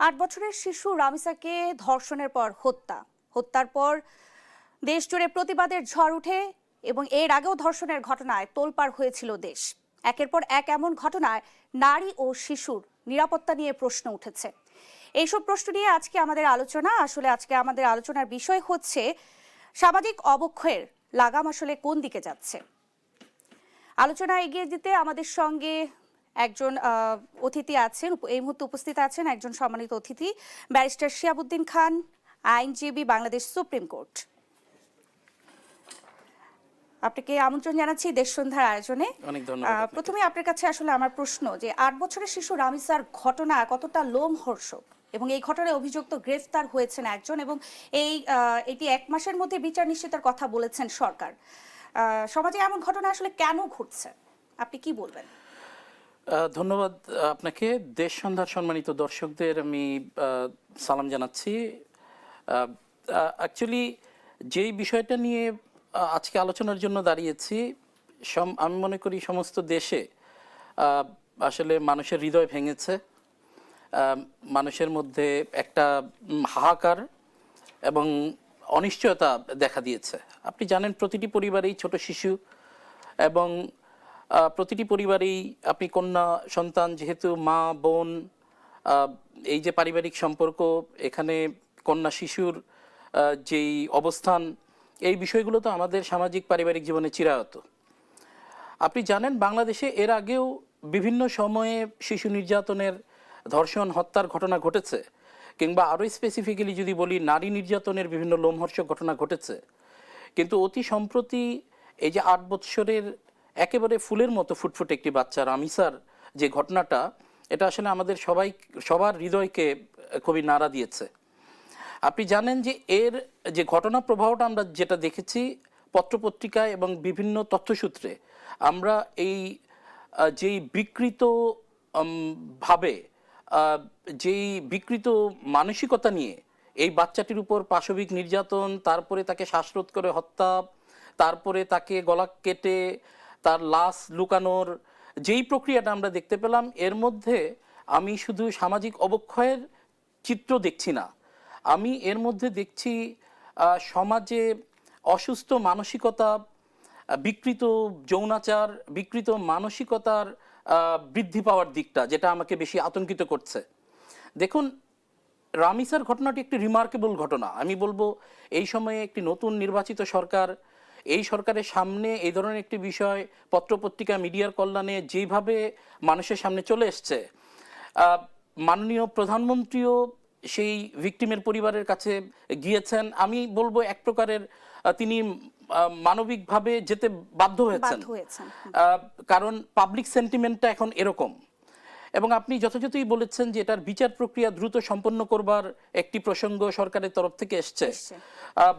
৮ বছরের শিশু রামিসাকে ধর্ষণের পর হত্যার পর দেশ জুড়ে প্রতিবাদের ঝড় উঠে এবং এর আগেও ধর্ষণের ঘটনায় তোলপাড় হয়েছিল দেশ। একের পর এক এমন ঘটনায় নারী ও শিশুর নিরাপত্তা নিয়ে প্রশ্ন উঠেছে। এইসব প্রশ্ন নিয়ে আজকে আমাদের আলোচনার বিষয় হচ্ছে সামাজিক অবক্ষয়ের লাগাম আসলে কোন দিকে যাচ্ছে। আলোচনা এগিয়ে দিতে আমাদের সঙ্গে একজন অতিথি আছেন, এই মুহূর্তে উপস্থিত আছেন একজন সম্মানিত অতিথি, ব্যারিস্টার শিহাবুদ্দিন খান, আইনজীবী, বাংলাদেশ সুপ্রিম কোর্ট। আপনাকে আমন্ত্রণ জানাচ্ছি দেশ সন্ধ্যার আয়োজনে। অনেক ধন্যবাদ। প্রথমে আপনার কাছে আসলে আমার প্রশ্ন যে ৮ বছরের শিশু রামিসার ঘটনা কতটা লোমহর্ষক এবং এই ঘটনায় অভিযুক্ত গ্রেফতার হয়েছেন একজন এবং এটি ১ মাসের মধ্যে বিচার নিশ্চিতের কথা বলেছেন সরকার। সমাজে এমন ঘটনা আসলে কেন ঘটছে, আপনি কি বলবেন? ধন্যবাদ আপনাকে। দেশ সন্ধ্যার সম্মানিত দর্শকদের আমি সালাম জানাচ্ছি। অ্যাকচুয়ালি যেই বিষয়টা নিয়ে আজকে আলোচনার জন্য দাঁড়িয়েছি, আমি মনে করি সমস্ত দেশে আসলে মানুষের হৃদয় ভেঙেছে, মানুষের মধ্যে একটা হাহাকার এবং অনিশ্চয়তা দেখা দিয়েছে। আপনি জানেন প্রতিটি পরিবারেই ছোট শিশু এবং প্রতিটি পরিবারেই আপনি কন্যা সন্তান, যেহেতু মা বোন, এই যে পারিবারিক সম্পর্ক, এখানে কন্যা শিশুর যেই অবস্থান, এই বিষয়গুলো তো আমাদের সামাজিক পারিবারিক জীবনে চিরায়ত। আপনি জানেন বাংলাদেশে এর আগেও বিভিন্ন সময়ে শিশু নির্যাতনের, ধর্ষণ, হত্যার ঘটনা ঘটেছে, কিংবা আরও স্পেসিফিক্যালি যদি বলি নারী নির্যাতনের বিভিন্ন লোমহর্ষক ঘটনা ঘটেছে। কিন্তু অতি সম্প্রতি এই যে ৮ বৎসরের একেবারে ফুলের মতো ফুটফুটে একটি বাচ্চা রামিসার যে ঘটনাটা, এটা আসলে আমাদের সবার হৃদয়কে খুবই নাড়া দিয়েছে। আপনি জানেন যে এর যে ঘটনা প্রবাহটা আমরা যেটা দেখেছি পত্রপত্রিকায় এবং বিভিন্ন তথ্যসূত্রে, আমরা এই যেই বিকৃত ভাবে, যেই বিকৃত মানসিকতা নিয়ে এই বাচ্চাটির উপর পাশবিক নির্যাতন, তারপরে তাকে শ্বাসরোধ করে হত্যা, তারপরে তাকে গলা কেটে তার লাশ লুকানোর যেই প্রক্রিয়াটা আমরা দেখতে পেলাম, এর মধ্যে আমি শুধু সামাজিক অবক্ষয়ের চিত্র দেখছি না, আমি এর মধ্যে দেখছি সমাজে অসুস্থ মানসিকতা, বিকৃত যৌনাচার, বিকৃত মানসিকতার বৃদ্ধি পাওয়ার দিকটা, যেটা আমাকে বেশি আতঙ্কিত করছে। দেখুন, রামিসার ঘটনাটি একটি রিমার্কেবল ঘটনা। আমি বলবো এই সময়ে একটি নতুন নির্বাচিত সরকার, এই সরকারের সামনে এই ধরনের একটি বিষয় পত্রপত্রিকা, মিডিয়ার কল্যাণে যেভাবে মানুষের সামনে চলে এসছে, মাননীয় প্রধানমন্ত্রীও সেই ভিকটিমের পরিবারের কাছে গিয়েছেন। আমি বলবো এক প্রকারের তিনি মানবিকভাবে যেতে বাধ্য হয়েছেন, কারণ পাবলিক সেন্টিমেন্টটা এখন এরকম। এবং আপনি যথাযথই বলেছেন যে এটার বিচার প্রক্রিয়া দ্রুত সম্পন্ন করবার একটি প্রসঙ্গ সরকারের তরফ থেকে এসছে।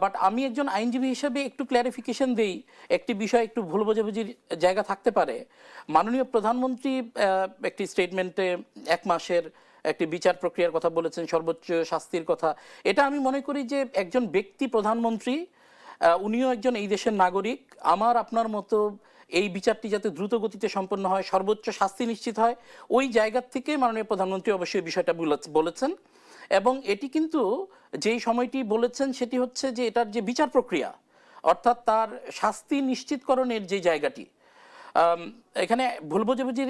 বাট আমি একজন আইনজীবী হিসেবে একটু ক্ল্যারিফিকেশন দেই, একটি বিষয় একটু ভুল বোঝাবুঝির জায়গা থাকতে পারে। মাননীয় প্রধানমন্ত্রী একটি স্টেটমেন্টে ১ মাসের একটি বিচার প্রক্রিয়ার কথা বলেছেন, সর্বোচ্চ শাস্তির কথা। এটা আমি মনে করি যে একজন ব্যক্তি প্রধানমন্ত্রী, উনিও একজন এই দেশের নাগরিক, আমার আপনার মতো এই বিচারটি যাতে দ্রুত গতিতে সম্পন্ন হয়, সর্বোচ্চ শাস্তি নিশ্চিত হয়, ওই জায়গার থেকে মাননীয় প্রধানমন্ত্রী অবশ্যই বিষয়টা বলেছেন। এবং এটি কিন্তু যেই সময়টি বলেছেন সেটি হচ্ছে যে এটার যে বিচার প্রক্রিয়া, অর্থাৎ তার শাস্তি নিশ্চিতকরণের যে জায়গাটি, এখানে ভুল বোঝাবুঝি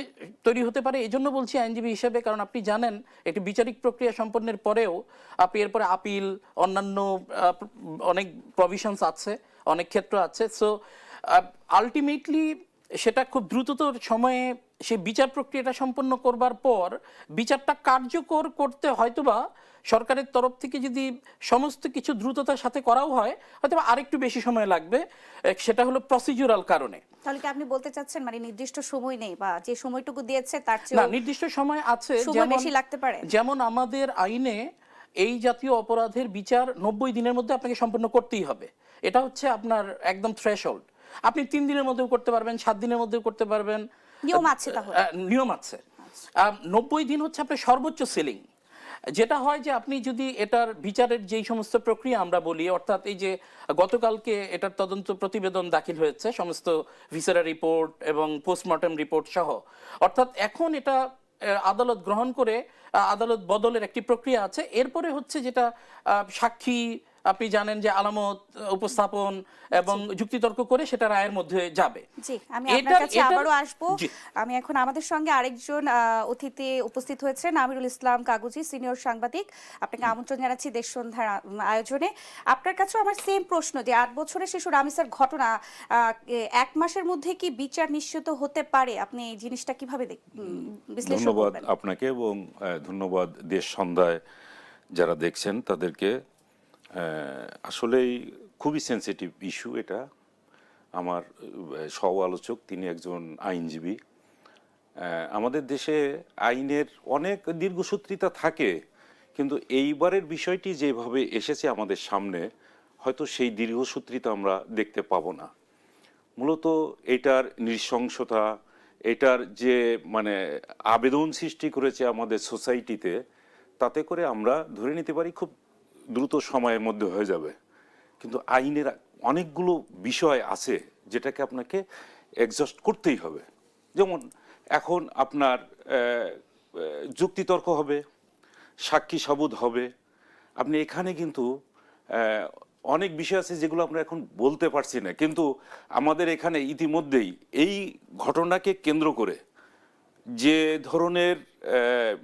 তৈরি হতে পারে। এই জন্য বলছি আইনজীবী হিসেবে, কারণ আপনি জানেন একটি বিচারিক প্রক্রিয়া সম্পন্নের পরেও আপনি এরপরে আপিল, অন্যান্য অনেক প্রভিশনস আছে, অনেক ক্ষেত্র আছে। সো আলটিমেটলি সেটা খুব দ্রুততর সময়ে সেই বিচার প্রক্রিয়াটা সম্পন্ন করবার পর বিচারটা কার্যকর করতে হয়তোবা সরকারের তরফ থেকে যদি সমস্ত কিছু দ্রুততার সাথে করাও হয়, হয়তোবা আরেকটু বেশি সময় লাগবে। সেটা হলো প্রসিডিউরাল কারণে। তাহলে কি আপনি বলতে চাচ্ছেন মানে নির্দিষ্ট সময় নেই, বা যে সময়টুকু দিয়েছে তার চেয়ে না, নির্দিষ্ট সময় আছে, বেশি লাগতে পারে? যেমন আমাদের আইনে এই জাতীয় অপরাধের বিচার ৯০ দিনের মধ্যে আপনাকে সম্পন্ন করতেই হবে। এটা হচ্ছে আপনার একদম থ্রেশহোল্ড। আপনি ৩ দিনের মধ্যেও করতে পারবেন, ৭ দিনের মধ্যেও করতে পারবেন, নিয়ম আছে। তাহলে নিয়ম আছে। ৯০ দিন হচ্ছে আপনার সর্বোচ্চ সিলিং। যেটা হয় যে আপনি যদি এটার বিচারের যেই সমস্ত প্রক্রিয়া আমরা বলি, অর্থাৎ এই যে গতকালকে এটার তদন্ত প্রতিবেদন দাখিল হয়েছে, সমস্ত ভিসেরা রিপোর্ট এবং পোস্টমর্টেম রিপোর্ট সহ, অর্থাৎ এখন এটা আদালত গ্রহণ করে আদালত বদলের একটি প্রক্রিয়া আছে। এরপরে হচ্ছে যেটা সাক্ষী, আপনি জানেন যে আলামত উপস্থাপন এবং যুক্তিতর্ক করে সেটা রায়ের মধ্যে যাবে। জি, আমি আপনার কাছে আবারও আসবো। আমি এখন আমাদের সঙ্গে আরেকজন অতিথি উপস্থিত হয়েছেন, আমিরুল ইসলাম কাগুজি, সিনিয়র সাংবাদিক। আপনাকে আমন্ত্রণ জানাচ্ছি দেশ সন্ধ্যার আয়োজনে। আপনার কাছেও আমার সেম প্রশ্ন যে 8 বছরের শিশু রামিসার ঘটনা 1 মাসের মধ্যে কি বিচার নিশ্চিত হতে পারে? আপনি এই জিনিসটা কিভাবে বিশ্লেষণ ধন্যবাদ করবেন? আপনাকে এবং ধন্যবাদ দেশ সন্ধ্যায় যারা দেখছেন তাদেরকে। আসলেই খুবই সেনসিটিভ ইস্যু এটা। আমার সহ আলোচক তিনি একজন আইনজীবী। আমাদের দেশে আইনের অনেক দীর্ঘসূত্রিতা থাকে, কিন্তু এইবারের বিষয়টি যেভাবে এসেছে আমাদের সামনে, হয়তো সেই দীর্ঘসূত্রিতা আমরা দেখতে পাবো না। মূলত এটার নৃশংসতা, এটার যে মানে আবেদন সৃষ্টি করেছে আমাদের সোসাইটিতে, তাতে করে আমরা ধরে নিতে পারি খুব দ্রুত সময়ের মধ্যে হয়ে যাবে। কিন্তু আইনের অনেকগুলো বিষয় আছে যেটাকে আপনাকে এক্সস্ট করতেই হবে। যেমন এখন আপনার যুক্তিতর্ক হবে, সাক্ষী সাবুত হবে। আপনি এখানে কিন্তু অনেক বিষয় আছে যেগুলো আমরা এখন বলতে পারছি না, কিন্তু আমাদের এখানে ইতিমধ্যেই এই ঘটনাকে কেন্দ্র করে যে ধরনের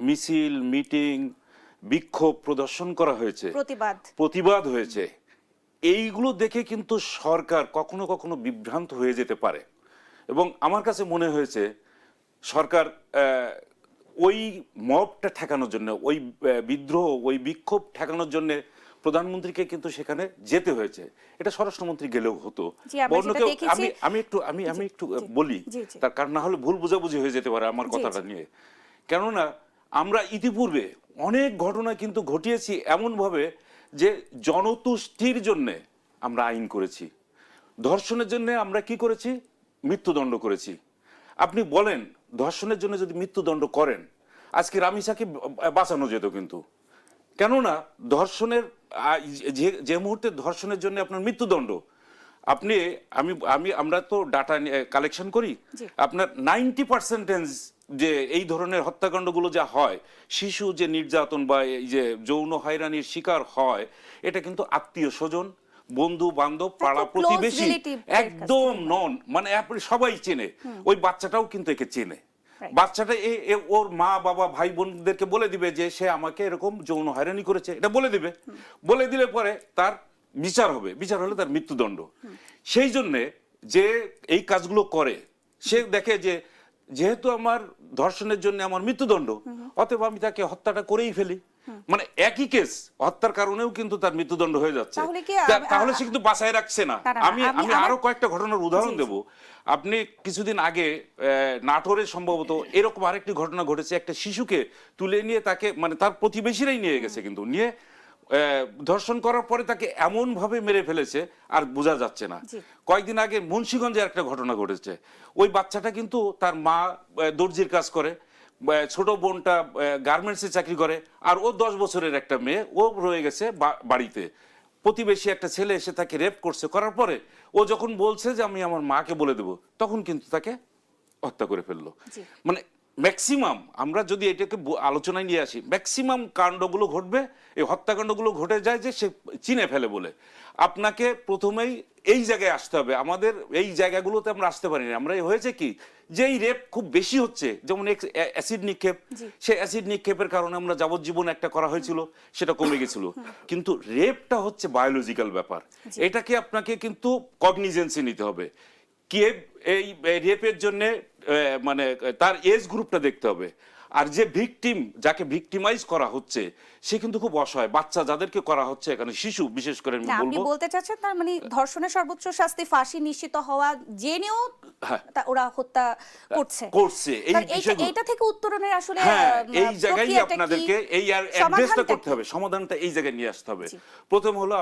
মিছিল, মিটিং, বিক্ষোভ প্রদর্শন করা হয়েছে, প্রতিবাদ হয়েছে, এইগুলো দেখে কিন্তু সরকার কখনো কখনো বিভ্রান্ত হয়ে যেতে পারে। এবং আমার কাছে মনে হয়েছে সরকার ওই মবটা ঠেকানোর জন্য, ওই বিদ্রোহ, ওই বিক্ষোভ ঠেকানোর জন্য প্রধানমন্ত্রীকে কিন্তু সেখানে যেতে হয়েছে। এটা স্বরাষ্ট্রমন্ত্রী গেলেও হতো। আমি একটু বলি, তার কারণ না হলে ভুল বোঝাবুঝি হয়ে যেতে পারে আমার কথাটা নিয়ে। কেননা আমরা ইতিপূর্বে অনেক ঘটনা কিন্তু ঘটিয়েছি এমনভাবে যে জনতুষ্টির জন্যে আমরা আইন করেছি। ধর্ষণের জন্য আমরা কি করেছি? মৃত্যুদণ্ড করেছি। আপনি বলেন ধর্ষণের জন্য যদি মৃত্যুদণ্ড করেন, আজকে রামিসাকে বাঁচানো যেত, কিন্তু কেননা ধর্ষণের যে মুহূর্তে ধর্ষণের জন্য আপনার মৃত্যুদণ্ড, আপনি আমরা তো ডাটা কালেকশন করি, আপনার 90% যে এই ধরনের হত্যাকাণ্ডগুলো যা হয়, শিশু যে নির্যাতন বা এই যে যৌন হয়রানির শিকার হয়, এটা কিন্তু আত্মীয় স্বজন, বন্ধু বান্ধব, পাড়া প্রতিবেশী, একদম নন, মানে আপনি সবাই চেনে। ওই বাচ্চাটাও কিন্তু একে চেনে। বাচ্চাটা ওর মা বাবা ভাই বোনদেরকে বলে দিবে যে সে আমাকে এরকম যৌন হয়রানি করেছে, এটা বলে দিবে। বলে দিলে পরে তার বিচার হবে, বিচার হলে তার মৃত্যুদণ্ড। সেই জন্যে যে এই কাজগুলো করে, সে দেখে যে যেহেতু আমার ধর্ষণের জন্য আমার মৃত্যুদণ্ড, অতএব আমি তাকে হত্যাটা করেই ফেলি। মানে একই কেস, হত্যার কারণেও কিন্তু তার মৃত্যুদণ্ড হয়ে যাচ্ছে। তাহলে সে কিন্তু বাঁচায় রাখছে না। আমি আরো কয়েকটা ঘটনার উদাহরণ দেব। আপনি কিছুদিন আগে নাটোরে সম্ভবত এরকম আরেকটি ঘটনা ঘটেছে। একটা শিশুকে তুলে নিয়ে তাকে, মানে তার প্রতিবেশীরাই নিয়ে গেছে, কিন্তু নিয়ে ধর্ষণ করার পরে তাকে এমন ভাবে মেরে ফেলেছে আর বোঝা যাচ্ছে না। কয়েকদিন আগে মুন্সিগঞ্জে একটা ঘটনা ঘটেছে। ওই বাচ্চাটা কিন্তু তার মা দর্জির কাজ করে, ছোট বোনটা গার্মেন্টসে চাকরি করে, আর ও 10 বছরের একটা মেয়ে, ও রয়ে গেছে বাড়িতে। প্রতিবেশী একটা ছেলে এসে তাকে রেপ করছে, করার পরে ও যখন বলছে যে আমি আমার মাকে বলে দেব, তখন কিন্তু তাকে হত্যা করে ফেললো। মানে ম্যাক্সিমাম আমরা যদি এটাকে আলোচনায় নিয়ে আসি, ম্যাক্সিমাম কাণ্ডগুলো ঘটবে, এই হত্যাকাণ্ডগুলো ঘটে যায় যে সে চিনে ফেলে বলে। আপনাকে প্রথমেই এই জায়গায় আসতে হবে। আমাদের এই জায়গাগুলোতে আমরা আসতে পারি না। আমরা হয়েছে কি, যে এই রেপ খুব বেশি হচ্ছে, যেমন অ্যাসিড নিক্ষেপ, সেই অ্যাসিড নিক্ষেপের কারণে আমরা যাবজ্জীবন একটা করা হয়েছিল, সেটা কমে গেছিল। কিন্তু রেপটা হচ্ছে বায়োলজিক্যাল ব্যাপার, এটাকে আপনাকে কিন্তু কগনিজেন্সি নিতে হবে। কে এই রেপের জন্য, মানে তার এজ গ্রুপটা দেখতে হবে। আর যে ভিকটিম, যাকে ভিকটিমাইজ করা হচ্ছে, সে কিন্তু খুব অসহায়। বাচ্চা যাদেরকে করা হচ্ছে, এখানে শিশু বিশেষ করে আমি বলবো। আপনি বলতে চাচ্ছেন তার মানে ধর্ষণের সর্বোচ্চ শাস্তি ফাঁসি নিশ্চিত হওয়া জেনেও ওরা হত্যা করছে। এই বিষয়গুলো, এটা থেকে উত্তরণের আসলে এই জায়গায় আপনাদেরকে এই অ্যাড্রেসটা করতে হবে, সমাধানটা এই জায়গায় নিয়ে আসতে হবে। প্রথম হলো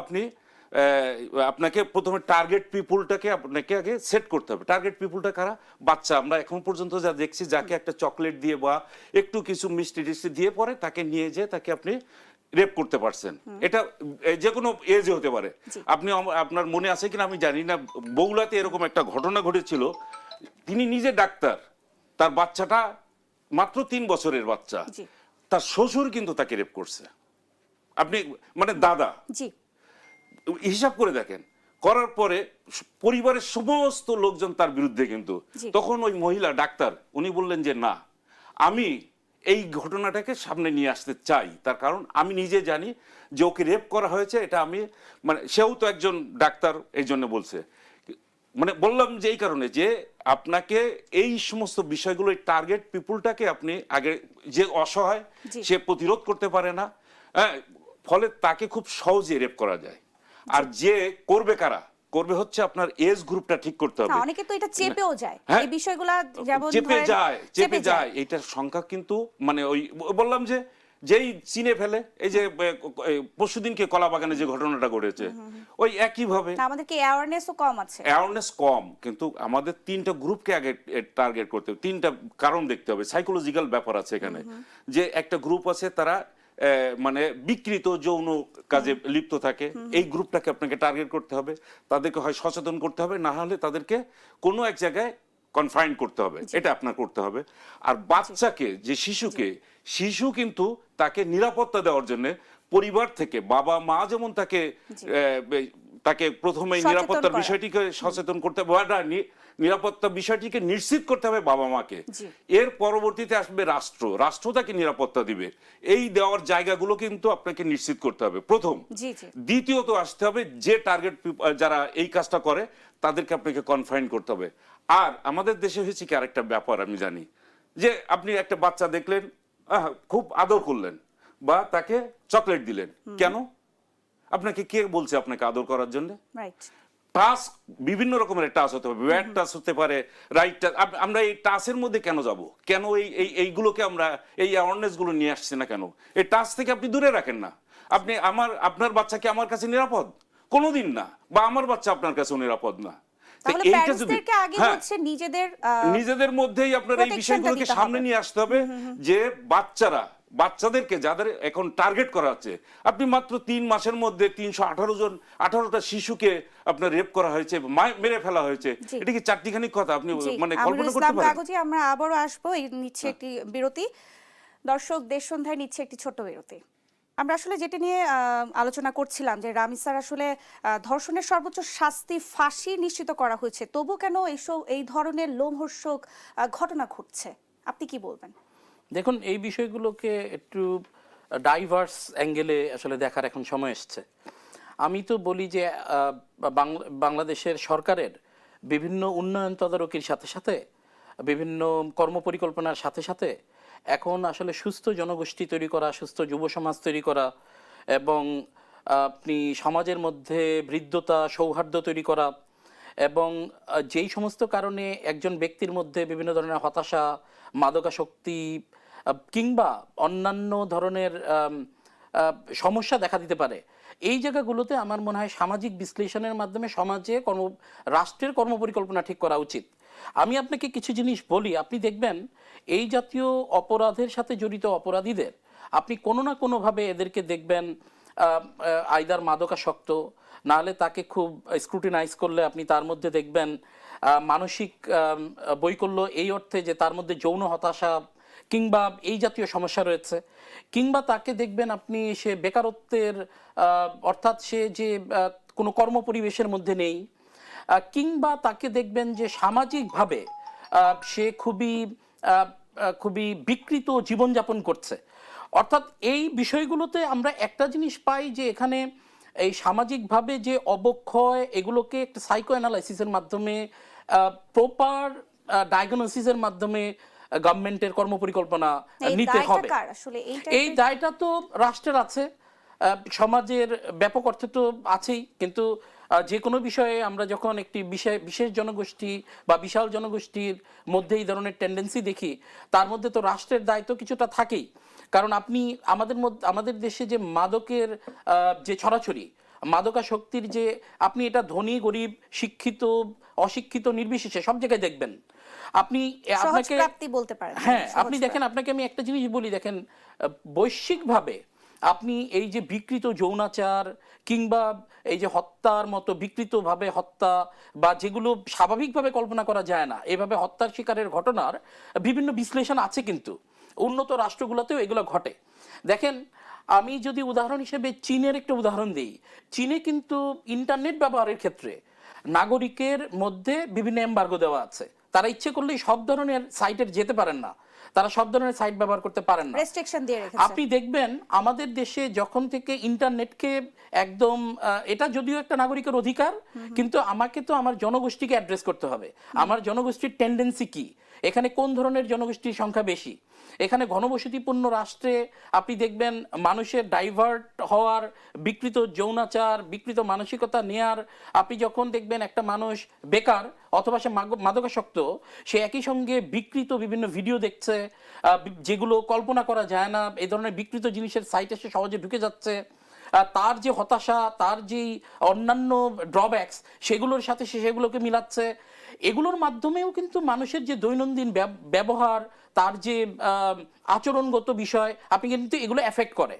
আপনাকে প্রথমে টার্গেট পিপুলটাকে আপনাকে আগে সেট করতে হবে। টার্গেট পিপুলটা কারা? বাচ্চা। আমরা এখন পর্যন্ত যা দেখছি, যাকে একটা চকলেট দিয়ে বা একটু কিছু মিষ্টি টিষ্টি দিয়ে পরে তাকে নিয়ে যেয়ে তাকে আপনি রেপ করতে পারছেন। এটা যে কোনো এজে হতে পারে। আপনার মনে আছে কিনা আমি জানি না, বগুড়াতে এরকম একটা ঘটনা ঘটেছিল। তিনি নিজে ডাক্তার, তার বাচ্চাটা মাত্র 3 বছরের বাচ্চা, জি তার শ্বশুর কিন্তু তাকে রেপ করছে। আপনি মানে দাদা জি হিসাব করে দেখেন, করার পরে পরিবারের সমস্ত লোকজন তার বিরুদ্ধে কিন্তু। জি। তখন ওই মহিলা ডাক্তার উনি বললেন যে না, আমি এই ঘটনাটাকে সামনে নিয়ে আসতে চাই, তার কারণ আমি নিজে জানি যে ওকে রেপ করা হয়েছে, এটা আমি মানে সেও তো একজন ডাক্তার, এই জন্য বলছে। মানে বললাম যে এই কারণে যে আপনাকে এই সমস্ত বিষয়গুলো টার্গেট পিপুলটাকে আপনি আগে, যে অসহায় জি। সে প্রতিরোধ করতে পারে না, হ্যাঁ, ফলে তাকে খুব সহজে রেপ করা যায়। আর যে করবে কারা করবে হচ্ছে আপনার এজ গ্রুপটা ঠিক করতে হবে। না, অনেকে তো এটা চেপেও যায় হ্যাঁ, এই বিষয়গুলা, যেমন চেপে ধরেন চেপে যায় এটার সংখ্যা কিন্তু মানে ওই বললাম যে যেই চিনে ফেলে, এই যে পরশুদিনকে কলাবাগানে যে ঘটনাটা ঘটেছে ওই একই ভাবে। না, আমাদের কি অ্যাওয়ারনেসও কম আছে? অ্যাওয়ারনেস কম, কিন্তু আমাদের 3টা গ্রুপকে আগে টার্গেট করতে হবে। 3টা কারণ দেখতে হবে, সাইকোলজিক্যাল ব্যাপার আছে এখানে। যে একটা গ্রুপ আছে তারা মানে বিকৃত যৌন কাজে লিপ্ত থাকে, এই গ্রুপটাকে আপনাকে টার্গেট করতে হবে। তাদেরকে হয় সচেতন করতে হবে, না হলে তাদেরকে কোনো এক জায়গায় কনফাইন করতে হবে, এটা আপনার করতে হবে। আর বাচ্চাকে, যে শিশুকে, শিশু কিন্তু তাকে নিরাপত্তা দেওয়ার জন্য পরিবার থেকে বাবা মা যেমন তাকে তাকে প্রথমে সচেতন নিরাপত্তার করা। বিষয়টিকে সচেতন করতে হবে, বা নিরাপত্তা বিষয়টিকে নিশ্চিত করতে হবে বাবা মাকে। জি। এর পরবর্তীতে আসবে রাষ্ট্র, রাষ্ট্র তাকে নিরাপত্তা দিবে। এই দেওয়ার জায়গাগুলো কিন্তু আপনাকে নিশ্চিত করতে হবে প্রথম। জি জি দ্বিতীয়ত আসতে হবে যে টার্গেট যারা এই কাজটা করে তাদেরকে আপনাকে কনফাইন করতে হবে। আর আমাদের দেশে হয়েছে কি আরেকটা ব্যাপার আমি জানি, যে আপনি একটা বাচ্চা দেখলেন, খুব আদর করলেন বা তাকে চকলেট দিলেন, কেন? আপনাকে কে বলছে আপনাকে আদর করার জন্য? রাইট। টাচ বিভিন্ন রকমের টাচ হতে পারে, ব্যাড টাচ হতে পারে, রাইট টাচ। আমরা এই টাচের মধ্যে কেন যাব? কেন এইগুলোকে আমরা এই অ্যাওয়ারনেস গুলো নিয়ে আসছি না কেন? এই টাচ থেকে আপনি দূরে রাখেন না। আপনি আপনার বাচ্চা কি আমার কাছে নিরাপদ? কোনোদিন না। বা আমার বাচ্চা আপনার কাছে নিরাপদ না। তাহলে প্যারেন্টসদেরকে আগে হচ্ছে নিজেদের মধ্যেই আপনার এই বিষয়গুলোকে সামনে নিয়ে আসতে হবে, যে বাচ্চাদেরকে যাদের এখন টার্গেট করা হচ্ছে, আপনি মাত্র 3 মাসের মধ্যে 318টা শিশুকে আপনার রেপ করা হয়েছে, মেরে ফেলা হয়েছে। এটা কি চারটিখানি কথা? আপনি মানে কল্পনা করতে পারেন? কাগজে আমরা আবারও আসবো, নিচ্ছে একটি বিরতি। দর্শক, দেশ সন্ধ্যায় নিচ্ছে একটি ছোট্ট বিরতি। আমরা আসলে যেটা নিয়ে আলোচনা করছিলাম যে রামিসার আসলে ধর্ষণের সর্বোচ্চ শাস্তি ফাঁসি নিশ্চিত করা হয়েছে, তবু কেন এই ধরনের লোমহর্ষক ঘটনা ঘটছে? আপনি কি বলবেন? দেখুন, এই বিষয়গুলোকে একটু ডাইভার্স অ্যাঙ্গেলে আসলে দেখার এখন সময় এসছে। আমি তো বলি যে বাংলাদেশের সরকারের বিভিন্ন উন্নয়ন তদারকির সাথে সাথে, বিভিন্ন কর্মপরিকল্পনার সাথে সাথে এখন আসলে সুস্থ জনগোষ্ঠী তৈরি করা, সুস্থ যুব সমাজ তৈরি করা, এবং আপনি সমাজের মধ্যে হৃদ্যতা, সৌহার্দ্য তৈরি করা, এবং যেই সমস্ত কারণে একজন ব্যক্তির মধ্যে বিভিন্ন ধরনের হতাশা, মাদকাসক্তি কিংবা অন্যান্য ধরনের সমস্যা দেখা দিতে পারে, এই জায়গাগুলোতে আমার মনে হয় সামাজিক বিশ্লেষণের মাধ্যমে রাষ্ট্রের কর্মপরিকল্পনা ঠিক করা উচিত। আমি আপনাকে কিছু জিনিস বলি, আপনি দেখবেন এই জাতীয় অপরাধের সাথে জড়িত অপরাধীদের আপনি কোনো না কোনোভাবে এদেরকে দেখবেন আইদার মাদকাসক্ত, নাহলে তাকে খুব স্ক্রুটিনাইজ করলে আপনি তার মধ্যে দেখবেন মানসিক বৈকল্য, এই অর্থে যে তার মধ্যে যৌন হতাশা কিংবা এই জাতীয় সমস্যা রয়েছে, কিংবা তাকে দেখবেন আপনি সে বেকারত্বের অর্থাৎ সে যে কোনো কর্মপরিবেশের মধ্যে নেই, কিংবা তাকে দেখবেন যে সামাজিকভাবে সে খুবই বিকৃত জীবনযাপন করছে। অর্থাৎ এই বিষয়গুলোতে আমরা একটা জিনিস পাই, যে এখানে এই সামাজিকভাবে যে অবক্ষয়, এগুলোকে একটা সাইকো অ্যানালাইসিসের মাধ্যমে, প্রপার ডায়াগনোসিসের মাধ্যমে গভর্নমেন্টের কর্মপরিকল্পনা নিতে হবে। এই দায়টা তো রাষ্ট্রের আছে, সমাজের ব্যাপক অর্থে তো আছেই, কিন্তু যে কোনো বিষয়ে আমরা যখন একটি বিশেষ জনগোষ্ঠী বা বিশাল জনগোষ্ঠীর মধ্যে এই ধরনের টেন্ডেন্সি দেখি, তার মধ্যে তো রাষ্ট্রের দায়িত্ব কিছুটা থাকেই। কারণ আপনি আমাদের দেশে যে মাদকের যে ছড়াছড়ি, মাদকাসক্তির যে, আপনি এটা ধনী গরিব, শিক্ষিত অশিক্ষিত নির্বিশেষে সব জায়গায় দেখবেন। আপনি আপনাকে বলতে পারেন। হ্যাঁ, আপনি দেখেন, আপনাকে আমি একটা জিনিস বলি, দেখেন বৈশ্বিকভাবে আপনি এই যে বিকৃত যৌনাচার কিংবা এই যে হত্যার মতো বিকৃতভাবে হত্যা বা যেগুলো স্বাভাবিকভাবে কল্পনা করা যায় না, এভাবে হত্যার শিকারের ঘটনার বিভিন্ন বিশ্লেষণ আছে, কিন্তু উন্নত রাষ্ট্রগুলোতেও এগুলো ঘটে। দেখেন, আমি যদি উদাহরণ হিসেবে চীনের একটা উদাহরণ দিই, চীনে কিন্তু ইন্টারনেট ব্যবহারের ক্ষেত্রে নাগরিকের মধ্যে বিভিন্ন এমবার্গো দেওয়া আছে। তারা ইচ্ছে করলেই সব ধরনের সাইটে যেতে পারেন না, তারা সব ধরনের সাইট ব্যবহার করতে পারেন না, রেস্ট্রিকশন দিয়ে রেখেছে। আপনি দেখবেন আমাদের দেশে যখন থেকে ইন্টারনেটকে একদম এটা যদিও একটা নাগরিকের অধিকার, কিন্তু আমাকে তো আমার জনগোষ্ঠীকে অ্যাড্রেস করতে হবে। আমার জনগোষ্ঠীর টেন্ডেন্সি কি, এখানে কোন ধরনের জনগোষ্ঠীর সংখ্যা বেশি। এখানে ঘনবসতিপূর্ণ রাষ্ট্রে আপনি দেখবেন মানুষের ডাইভার্ট হওয়ার, বিকৃত যৌনাচার, বিকৃত মানসিকতা নেয়ার, আপনি যখন দেখবেন একটা মানুষ বেকার অথবা সে মাদকাসক্ত, সে একই সঙ্গে বিকৃত বিভিন্ন ভিডিও দেখছে যেগুলো কল্পনা করা যায় না, এই ধরনের বিকৃত জিনিসের সাইটে সে সহজে ঢুকে যাচ্ছে। তার যে হতাশা, তার যেই অন্যান্য ড্রব্যাকস, সেগুলোর সাথে সে সেগুলোকে মিলাচ্ছে। এগুলোর মাধ্যমেও কিন্তু মানুষের যে দৈনন্দিন ব্যবহার, তার যে আচরণগত বিষয়, আপনি কিন্তু এগুলো এফেক্ট করে।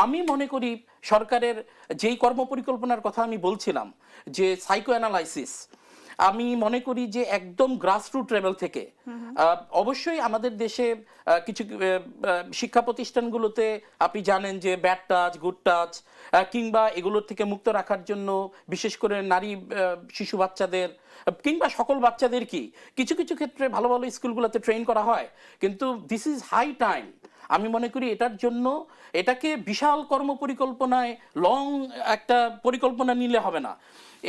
আমি মনে করি সরকারের যেই কর্মপরিকল্পনার কথা আমি বলছিলাম, যে সাইকো অ্যানালাইসিস, আমি মনে করি যে একদম গ্রাসরুট লেভেল থেকে অবশ্যই আমাদের দেশে কিছু শিক্ষা প্রতিষ্ঠানগুলোতে আপনি জানেন যে ব্যাড টাচ, গুড টাচ কিংবা এগুলোর থেকে মুক্ত রাখার জন্য বিশেষ করে নারী শিশু বাচ্চাদের কিংবা সকল বাচ্চাদের কি কিছু কিছু ক্ষেত্রে ভালো ভালো স্কুলগুলোতে ট্রেন করা হয়, কিন্তু দিস ইজ হাই টাইম। আমি মনে করি এটার জন্য এটাকে বিশাল কর্মপরিকল্পনায় লং একটা পরিকল্পনা নিলে হবে না,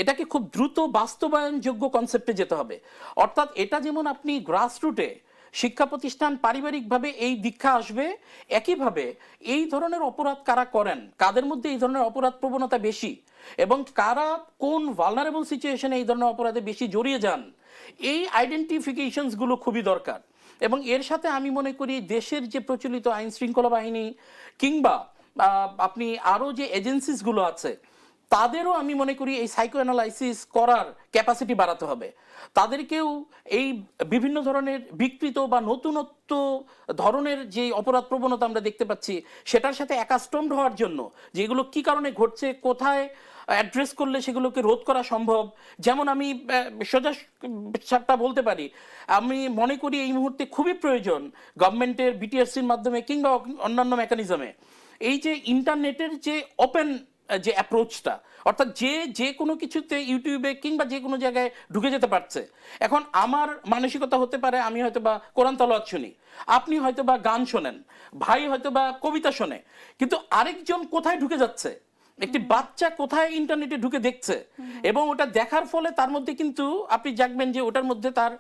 এটাকে খুব দ্রুত বাস্তবায়নযোগ্য কনসেপ্টে যেতে হবে। অর্থাৎ এটা যেমন আপনি গ্রাসরুটে শিক্ষা প্রতিষ্ঠান পারিবারিকভাবে এই দীক্ষা আসবে, একইভাবে এই ধরনের অপরাধ কারা করেন, কাদের মধ্যে এই ধরনের অপরাধ প্রবণতা বেশি এবং কারা কোন ভালনারেবল সিচুয়েশনে এই ধরনের অপরাধে বেশি জড়িয়ে যান, এই আইডেন্টিফিকেশনসগুলো খুবই দরকার। এবং এর সাথে আমি মনে করি দেশের যে প্রচলিত আইন শৃঙ্খলা বাহিনী কিংবা আপনি আরও যে এজেন্সিসগুলো আছে, তাদেরও আমি মনে করি এই সাইকো অ্যানালাইসিস করার ক্যাপাসিটি বাড়াতে হবে। তাদেরকেও এই বিভিন্ন ধরনের বিকৃত বা নতুনত্ব ধরনের যে অপরাধ প্রবণতা আমরা দেখতে পাচ্ছি, সেটার সাথে অ্যাকাস্টমড হওয়ার জন্য যেগুলো কি কারণে ঘটছে, কোথায় অ্যাড্রেস করলে সেগুলোকে রোধ করা সম্ভব। যেমন আমি সোজা সাপটা বলতে পারি, আমি মনে করি এই মুহূর্তে খুবই প্রয়োজন গভর্নমেন্টের বিটিআরসির মাধ্যমে কিংবা অন্যান্য মেকানিজমে এই যে ইন্টারনেটের যে ওপেন যে অ্যাপ্রোচটা, অর্থাৎ যে কোনো কিছুতে ইউটিউবে কিংবা যে কোনো জায়গায় ঢুকে যেতে পারছে। এখন আমার মানসিকতা হতে পারে আমি হয়তো বা কোরআন তেলাওয়াত শুনি, আপনি হয়তো বা গান শোনেন, ভাই হয়তো বা কবিতা শোনে, কিন্তু আরেকজন কোথায় ঢুকে যাচ্ছে, একটি বাচ্চা কোথায় ইন্টারনেটে ঢুকে দেখছে, এবং ওটা দেখার ফলে তার মধ্যে কিন্তু আপনি জানবেন যে ওটার মধ্যে তার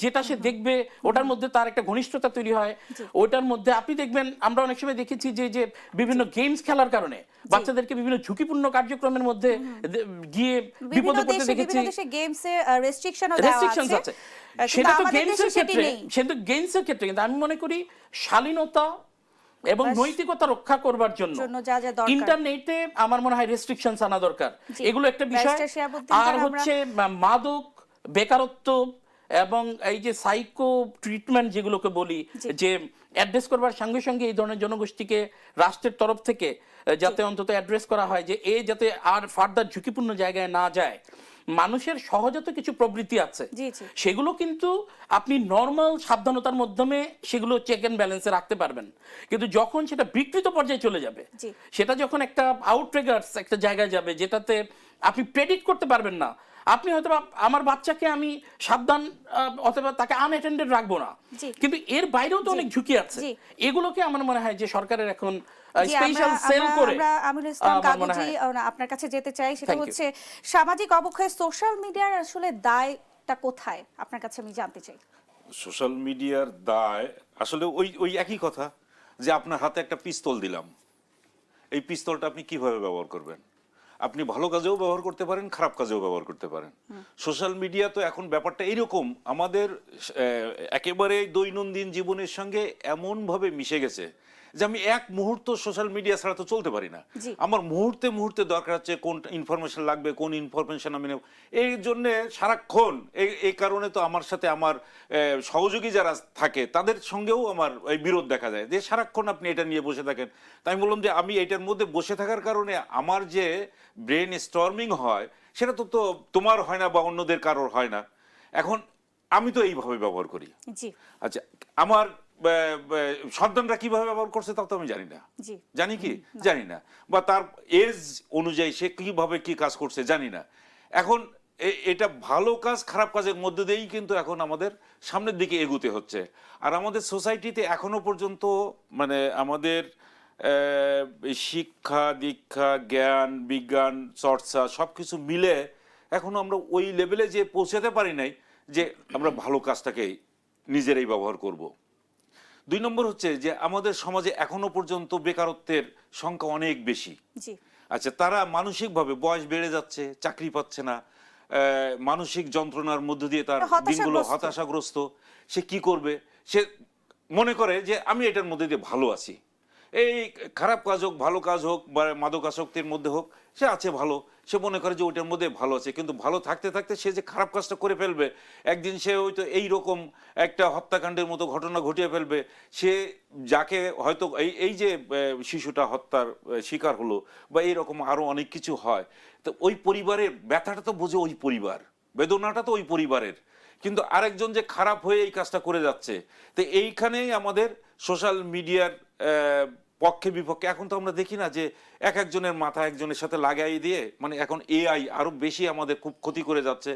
যেটা সে দেখবে ওটার মধ্যে তার একটা ঘনিষ্ঠতা তৈরি হয়। ওটার মধ্যে আপনি দেখবেন আমরা অনেক সময় দেখেছি যে বিভিন্ন গেমস খেলার কারণে বাচ্চাদেরকে বিভিন্ন ঝুঁকিপূর্ণ কার্যক্রমের মধ্যে গিয়ে বিপদে পড়তে দেখেছি। গেমসে রেস্ট্রিকশনও দেওয়া আছে, সেটা তো গেমসের ক্ষেত্রে, সেটা গেমসের ক্ষেত্রে, কিন্তু আমি মনে করি শালীনতা এবং নৈতিকতা রক্ষা করবার জন্য ইন্টারনেটে আমার মনে হয় রেস্ট্রিকশনস আনা দরকার। এগুলো একটা বিষয়। আর হচ্ছে মাদক, বেকারত্ব এবং এই যে সাইকো ট্রিটমেন্ট যেগুলোকে বলি, যে অ্যাড্রেস করবার সঙ্গে সঙ্গে এই ধরনের জনগোষ্ঠীকে রাষ্ট্রের তরফ থেকে যাতে অন্তত অ্যাড্রেস করা হয় যে এ যাতে আর ফার্দার ঝুঁকিপূর্ণ জায়গায় না যায়। মানুষের সহজাত কিছু প্রবৃত্তি আছে, সেগুলো কিন্তু আপনি নর্মাল সাবধানতার মাধ্যমে সেগুলো চেক এন্ড ব্যালেন্সে রাখতে পারবেন, কিন্তু যখন সেটা বিকৃত পর্যায়ে চলে যাবে, সেটা যখন একটা আউটট্রিগার্স একটা জায়গায় যাবে যেটাতে আপনি প্রেডিক্ট করতে পারবেন না, আপনি হয়তো আমার বাচ্চাকে আমি সাবধান অথবা তাকে আনঅ্যাটেন্ডেড রাখবো না, কিন্তু এর বাইরেও তো অনেক ঝুঁকি আছে। এগুলোকে আমার মনে হয় যে সরকারের এখন স্পেশাল সেল করে। আমিনুল ইসলাম কাগুজি, আপনার কাছে যেতে চাই, সেটা হচ্ছে সামাজিক অবক্ষয় সোশ্যাল মিডিয়ার আসলে দায়টা কোথায় আপনার কাছে আমি জানতে চাই। সোশ্যাল মিডিয়ার দায় আসলে ওই একই কথা, যে আপনার হাতে একটা পিস্তল দিলাম, এই পিস্তলটা আপনি কিভাবে ব্যবহার করবেন। আপনি ভালো কাজেও ব্যবহার করতে পারেন, খারাপ কাজেও ব্যবহার করতে পারেন। সোশ্যাল মিডিয়া তো এখন ব্যাপারটা এইরকম, আমাদের একেবারে দৈনন্দিন জীবনের সঙ্গে এমনভাবে মিশে গেছে যে আমি এক মুহূর্ত সোশ্যাল মিডিয়া ছাড়া তো চলতে পারি না। জি। আমার মুহূর্তে মুহূর্তে দরকার হচ্ছে কোন ইনফরমেশন লাগবে, কোন ইনফরমেশন আমি নেব। এই জন্য সারাক্ষণ এই কারণে তো আমার সাথে আমার সহযোগী যারা থাকে তাদের সঙ্গেও আমার এই বিরোধ দেখা যায় যে সারাক্ষণ আপনি এটা নিয়ে বসে থাকেন। তাই আমি বললাম যে আমি এটার মধ্যে বসে থাকার কারণে আমার যে ব্রেন স্টর্মিং হয় সেটা তো তোমার হয় না বা অন্যদের কারোর হয় না। এখন আমি তো এইভাবে ব্যবহার করি। জি আচ্ছা, আমার সন্তানরা কিভাবে ব্যবহার করছে তা তো আমি জানি না। জি জানি কি? জানি না। বা তার এজ অনুযায়ী সে কিভাবে কি কাজ করছে জানি না। এখন এটা ভালো কাজ খারাপ কাজের মধ্যে দিয়েই কিন্তু এখন আমাদের সামনের দিকে এগুতে হচ্ছে। আর আমাদের সোসাইটিতে এখনো পর্যন্ত মানে আমাদের শিক্ষা দীক্ষা জ্ঞান বিজ্ঞান চর্চা সবকিছু মিলে এখনো আমরা ওই লেভেলে যে পৌঁছাতে পারি নাই যে আমরা ভালো কাজটাকে নিজেরাই ব্যবহার করব। 2 নম্বর হচ্ছে যে আমাদের সমাজে এখনো পর্যন্ত বেকারত্বের সংখ্যা অনেক বেশি। জি আচ্ছা, তারা মানসিকভাবে বয়স বেড়ে যাচ্ছে, চাকরি পাচ্ছে না, মানসিক যন্ত্রণার মধ্য দিয়ে তার দিনগুলো হতাশাগ্রস্ত। সে কি করবে? সে মনে করে যে আমি এটার মধ্যে দিয়ে ভালো আছি। এই খারাপ কাজ হোক ভালো কাজ হোক বা মাদকাসক্তির মধ্যে হোক, সে আছে ভালো, সে মনে করে যে ওইটার মধ্যে ভালো আছে। কিন্তু ভালো থাকতে থাকতে সে যে খারাপ কাজটা করে ফেলবে, একদিন সে হয়তো এইরকম একটা হত্যাকাণ্ডের মতো ঘটনা ঘটিয়ে ফেলবে। সে যাকে হয়তো এই যে শিশুটা হত্যার শিকার হলো বা এইরকম আরো অনেক কিছু হয়, তো ওই পরিবারের ব্যথাটা তো বোঝে ওই পরিবার, বেদনাটা তো ওই পরিবারের। কিন্তু আরেকজন যে খারাপ হয়ে এই কাজটা করে যাচ্ছে, তো এইখানেই আমাদের সোশ্যাল মিডিয়ার পক্ষে বিপক্ষে এখন তো আমরা দেখি না যে এক একজনের মাথা একজনের সাথে লাগাই দিয়ে, মানে এখন এআই আরো বেশি আমাদের খুব ক্ষতি করে যাচ্ছে।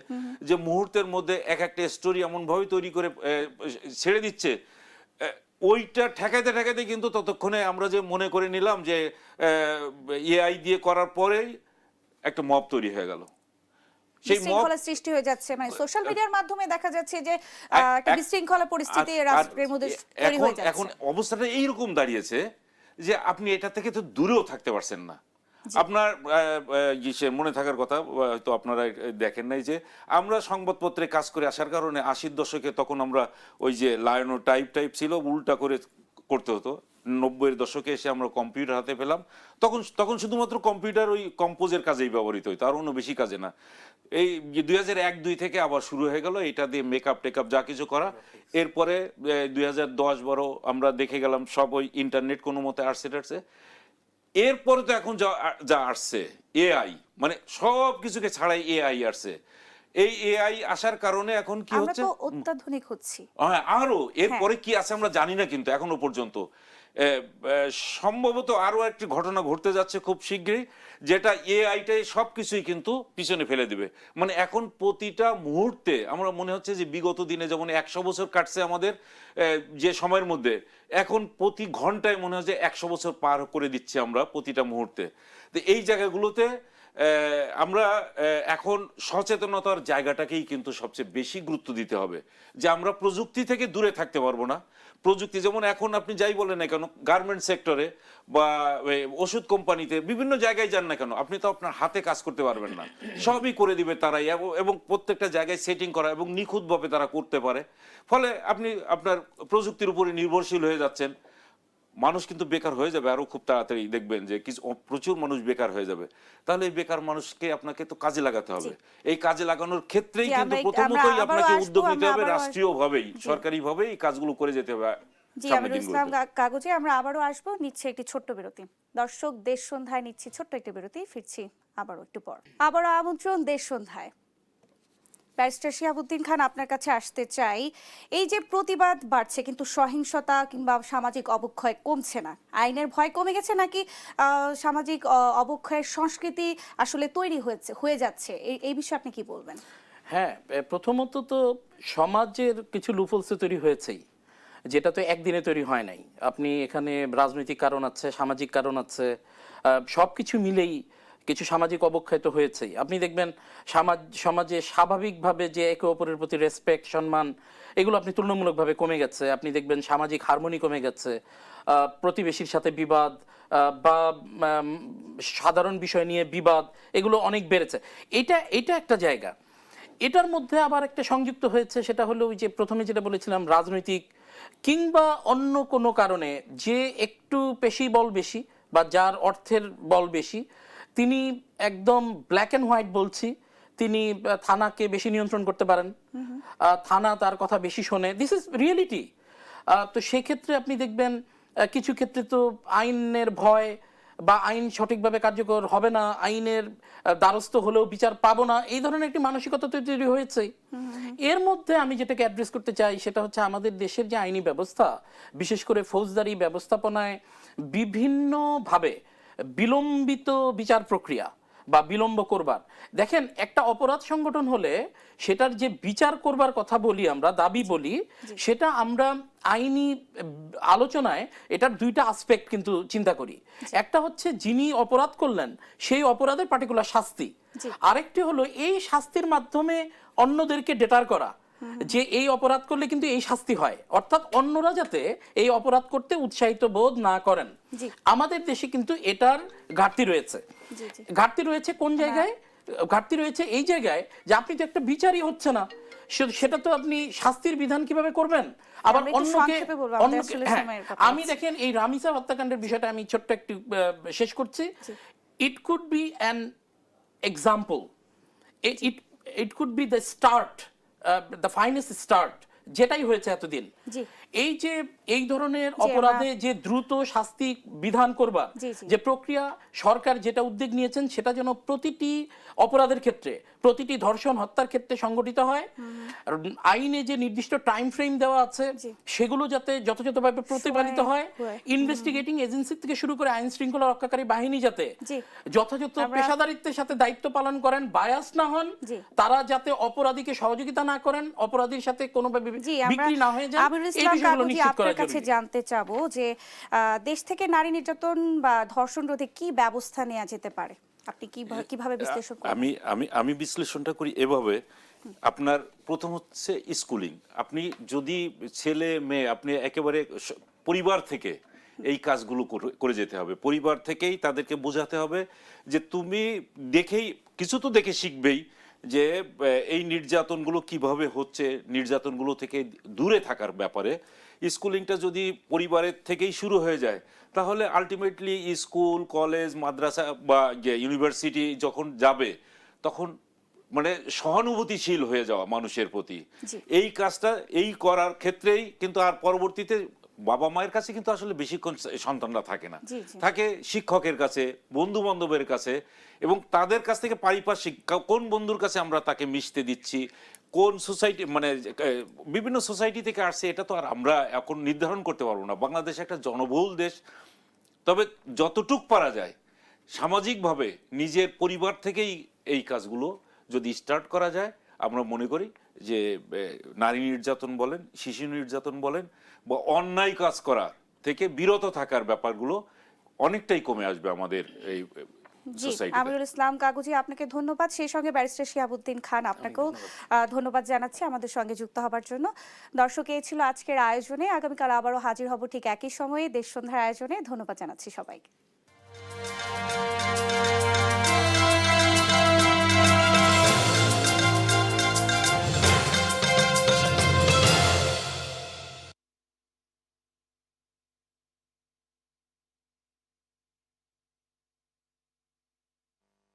যে মুহূর্তের মধ্যে এক একটা স্টোরি এমন ভাবে তৈরি করে ছেড়ে দিচ্ছে, ওইটা ঠেকাইতে ঠেকাইতে কিন্তু ততক্ষণে আমরা যে মনে করে নিলাম যে এআই দিয়ে করার পরেই একটা মব তৈরি হয়ে গেল। সেই বিশৃঙ্খলা সৃষ্টি হয়ে যাচ্ছে, মানে সোশ্যাল মিডিয়ার মাধ্যমে দেখা যাচ্ছে যে একটা বিশৃঙ্খলা পরিস্থিতি রাষ্ট্রের মধ্যে তৈরি হয়ে যাচ্ছে। এখন অবস্থাটা এইরকম দাঁড়িয়েছে যে আপনি এটা থেকে তো দূরেও থাকতে পারছেন না। আপনার মনে থাকার কথা, হয়তো আপনারা দেখেন নাই যে আমরা সংবাদপত্রে কাজ করে আসার কারণে 80-র দশকে তখন আমরা ওই যে লায়নো টাইপ ছিল, উল্টা করে করতে হতো। 90-এর দশকে এসে আমরা কম্পিউটার হাতে পেলাম। তখন শুধুমাত্র কম্পিউটার ওই কম্পোজের কাজেই ব্যবহৃত হইতো, আর অন্য বেশি কাজে না। এই 2001-2 থেকে আবার শুরু হয়ে গেল এটা দিয়ে মেকআপ টেকআপ যা কিছু করা। এরপরে 2010-12 আমরা দেখে গেলাম সব ওই ইন্টারনেট কোনো মতে আসছে। এরপরে তো এখন যা আসছে এআই, মানে সব কিছুকে ছাড়াই এআই আসছে। এই এআই আসার কারণে এখন কি হচ্ছে, আমরা তো অত্যাধুনিক হচ্ছি। হ্যাঁ, আরো এরপরে কি আছে আমরা জানি না, কিন্তু এখনো পর্যন্ত সম্ভবত আরো একটি ঘটনা ঘটতে যাচ্ছে খুব শীঘ্রই, যেটা এআইটাই সবকিছুই কিন্তু পিছনে ফেলে দিবে। মানে এখন প্রতিটা মুহূর্তে আমরা মনে হচ্ছে যে বিগত দিনে যেমন 100 বছর কাটছে আমাদের যে সময়ের মধ্যে, এখন প্রতি ঘন্টায় মনে হয় যে 100 বছর পার করে দিচ্ছি আমরা প্রতিটা মুহূর্তে। তো এই জায়গাগুলোতে আমরা এখন সচেতনতার জায়গাটাকেই কিন্তু সবচেয়ে বেশি গুরুত্ব দিতে হবে, যে আমরা প্রযুক্তি থেকে দূরে থাকতে পারবো না। প্রযুক্তি যেমন এখন আপনি যাই বলেন না কেন, গার্মেন্ট সেক্টরে বা ওষুধ কোম্পানিতে বিভিন্ন জায়গায় যান না কেন, আপনি তো আপনার হাতে কাজ করতে পারবেন না, সবই করে দিবে তারাই, এবং প্রত্যেকটা জায়গায় সেটিং করা এবং নিখুঁতভাবে তারা করতে পারে। ফলে আপনি আপনার প্রযুক্তির উপরে নির্ভরশীল হয়ে যাচ্ছেন। মানুষ কিন্তু বেকার হয়ে যাবে আরো খুব তাড়াতাড়ি, দেখবেন যে প্রচুর মানুষ বেকার হয়ে যাবে। তাহলে এই বেকার মানুষকে আপনাকে তো কাজে লাগাতে হবে। এই কাজে লাগানোর ক্ষেত্রেই কিন্তু প্রথমতই আপনাকে উদ্যোগ নিতে হবে, রাষ্ট্রীয়ভাবেই সরকারিভাবেই এই কাজগুলো করে যেতে হবে। জি, আমিরুল ইসলাম কাগজে আমরা আবারও আসবো, নিচ্ছে একটি ছোট্ট বিরতি। দর্শক, দেশ সন্ধ্যায় নিচ্ছি ছোট্ট একটি বিরতি, ফিরছি আবারও একটু পর। আবারও আমন্ত্রণ দেশ সন্ধ্যায়। ব্যারিস্টার শিহাবুদ্দিন খান, আপনার কাছে আসতে চাই। এই যে প্রতিবাদ বাড়ছে কিন্তু সহিংসতা কিংবা সামাজিক অবক্ষয় কমছে না, আইনের ভয় কমে গেছে নাকি সামাজিক অবক্ষয়ের সংস্কৃতি আসলে তৈরি হয়ে যাচ্ছে, এই বিষয়ে আপনি কি বলবেন? হ্যাঁ, প্রথমত তো সমাজের কিছু লুফলস তৈরি হয়েছেই, যেটা তো একদিনে তৈরি হয় নাই। আপনি এখানে রাজনৈতিক কারণ আছে, সামাজিক কারণ আছে, সবকিছু মিলেই কিছু সামাজিক অবক্ষয় তো হয়েছেই। আপনি দেখবেন সমাজে স্বাভাবিকভাবে যে একে অপরের প্রতি রেসপেক্ট সম্মান এগুলো আপনি তুলনামূলকভাবে কমে গেছে। আপনি দেখবেন সামাজিক হারমোনি কমে গেছে, প্রতিবেশীর সাথে বিবাদ, বা সাধারণ বিষয় নিয়ে বিবাদ এগুলো অনেক বেড়েছে। এটা একটা জায়গা। এটার মধ্যে আবার একটা সংযুক্ত হয়েছে, সেটা হলো ওই যে প্রথমে যেটা বলেছিলাম, রাজনৈতিক কিংবা অন্য কোনো কারণে যে একটু পেশি বল বেশি বা যার অর্থের বল বেশি, তিনি একদম ব্ল্যাক অ্যান্ড হোয়াইট বলছি, তিনি থানাকে বেশি নিয়ন্ত্রণ করতে পারেন, থানা তার কথা বেশি শোনে। This is reality. তো সেক্ষেত্রে আপনি দেখবেন কিছু ক্ষেত্রে তো আইনের ভয় বা আইন সঠিকভাবে কার্যকর হবে না, আইনের দ্বারস্থ হলেও বিচার পাবো না, এই ধরনের একটি মানসিকতা তো তৈরি হয়েছে। এর মধ্যে আমি যেটাকে অ্যাড্রেস করতে চাই সেটা হচ্ছে আমাদের দেশের যে আইনি ব্যবস্থা, বিশেষ করে ফৌজদারি ব্যবস্থাপনায় বিভিন্নভাবে বিলম্বিত বিচার প্রক্রিয়া বা বিলম্ব করবার। দেখেন, একটা অপরাধ সংগঠন হলে সেটার যে বিচার করবার কথা বলি, আমরা দাবি বলি, সেটা আমরা আইনি আলোচনায় এটার দুইটা আসপেক্ট কিন্তু চিন্তা করি। একটা হচ্ছে যিনি অপরাধ করলেন সেই অপরাধের পার্টিকুলার শাস্তি, আরেকটি হলো এই শাস্তির মাধ্যমে অন্যদেরকে ডেটার করা যে এই অপরাধ করলে কিন্তু এই শাস্তি হয়, অর্থাৎ অন্যরা যাতে এই অপরাধ করতে উৎসাহিত বোধ না করেন। আমাদের দেশে কিন্তু এটার ঘাটতি রয়েছে। ঘাটতি রয়েছে কোন জায়গায়? ঘাটতি রয়েছে এই জায়গায় যে আপনি তো একটা বিচারই হচ্ছে না, সেটা তো আপনি শাস্তির বিধান কিভাবে করবেন? আবার অন্যকে আমি দেখেন এই রামিসা হত্যাকাণ্ডের বিষয়টা আমি ছোট্ট একটু শেষ করছি। It could be an example, it could be the start, the finest start, যেটাই হয়েছে এতদিন। এই যে এই ধরনের অপরাধে যে দ্রুত শাস্তি বিধান করবার যে প্রক্রিয়া, সরকার যেটা উদ্যোগ নিয়েছেন সেটা যেন প্রতিটি অপরাধের ক্ষেত্রে, প্রতিটি ধর্ষণ হত্যার ক্ষেত্রে সংগঠিত হয়। আইনে যে নির্দিষ্ট টাইম ফ্রেম দেওয়া আছে সেগুলো যাতে যথাযথভাবে প্রতিপালিত হয়। ইনভেস্টিগেটিং এজেন্সি থেকে শুরু করে আইন শৃঙ্খলা রক্ষাকারী বাহিনী যাতে যথাযথ পেশাদারিত্বের সাথে দায়িত্ব পালন করেন, বায়াস না হন, তারা যাতে অপরাধীকে সহযোগিতা না করেন, অপরাধীর সাথে কোনোভাবে বিক্রি না হয়ে যায়, এই বিষয়গুলো নিশ্চিত করা কাছে জানতে চাবো যে দেশ থেকে নারী নির্যাতন বা ধর্ষণ রোধে কি ব্যবস্থা নেওয়া যেতে পারে, আপনি কিভাবে বিশ্লেষণ করেন? আমি বিশ্লেষণটা করি এভাবে। আপনার প্রথম হচ্ছে স্কুলিং। আপনি যদি ছেলে মেয়ে, আপনি একেবারে পরিবার থেকে এই কাজগুলো করে যেতে হবে। পরিবার থেকেই তাদেরকে বোঝাতে হবে যে তুমি দেখেই কিছু তো দেখে শিখবেই যে এই নির্যাতনগুলো কিভাবে হচ্ছে, নির্যাতনগুলো থেকে দূরে থাকার ব্যাপারে স্কুলিংটা যদি পরিবারের থেকেই শুরু হয়ে যায়, তাহলে আলটিমেটলি স্কুল, কলেজ, মাদ্রাসা বা ইউনিভার্সিটি যখন যাবে তখন মানে সহানুভূতিশীল হয়ে যাওয়া মানুষের প্রতি, এই কাজটা এই করার ক্ষেত্রেই কিন্তু আর পরবর্তীতে বাবা মায়ের কাছে কিন্তু আসলে বেশিক্ষণ সন্তানরা থাকে না, থাকে শিক্ষকের কাছে, বন্ধু বান্ধবের কাছে, এবং তাদের কাছ থেকে পারিপার্শ্বিক কোন বন্ধুর কাছে আমরা তাকে মিশতে দিচ্ছি, কোন সোসাইটি, মানে বিভিন্ন সোসাইটি থেকে আসছে, এটা তো আর আমরা এখন নির্ধারণ করতে পারবো না। বাংলাদেশ একটা জনবহুল দেশ, তবে যতটুক পারা যায় সামাজিকভাবে নিজের পরিবার থেকেই এই কাজগুলো যদি স্টার্ট করা যায়, আমরা মনে করি যে নারী নির্যাতন বলেন, শিশু নির্যাতন বলেন বা অন্যায় কাজ করা থেকে বিরত থাকার ব্যাপারগুলো অনেকটাই কমে আসবে আমাদের এই সোসাইটিতে। আমিরুল ইসলাম কাগুজি, আপনাকে ধন্যবাদ। সেই সঙ্গে ব্যারিস্টার শিহাবুদ্দিন খান, আপনাকেও ধন্যবাদ জানাচ্ছি আমাদের সঙ্গে যুক্ত হবার জন্য। দর্শক, এই ছিল আজকের আয়োজনে। আগামীকাল আবারও হাজির হব ঠিক একই সময়ে দেশ সন্ধ্যার আয়োজনে। ধন্যবাদ জানাচ্ছি সবাইকে।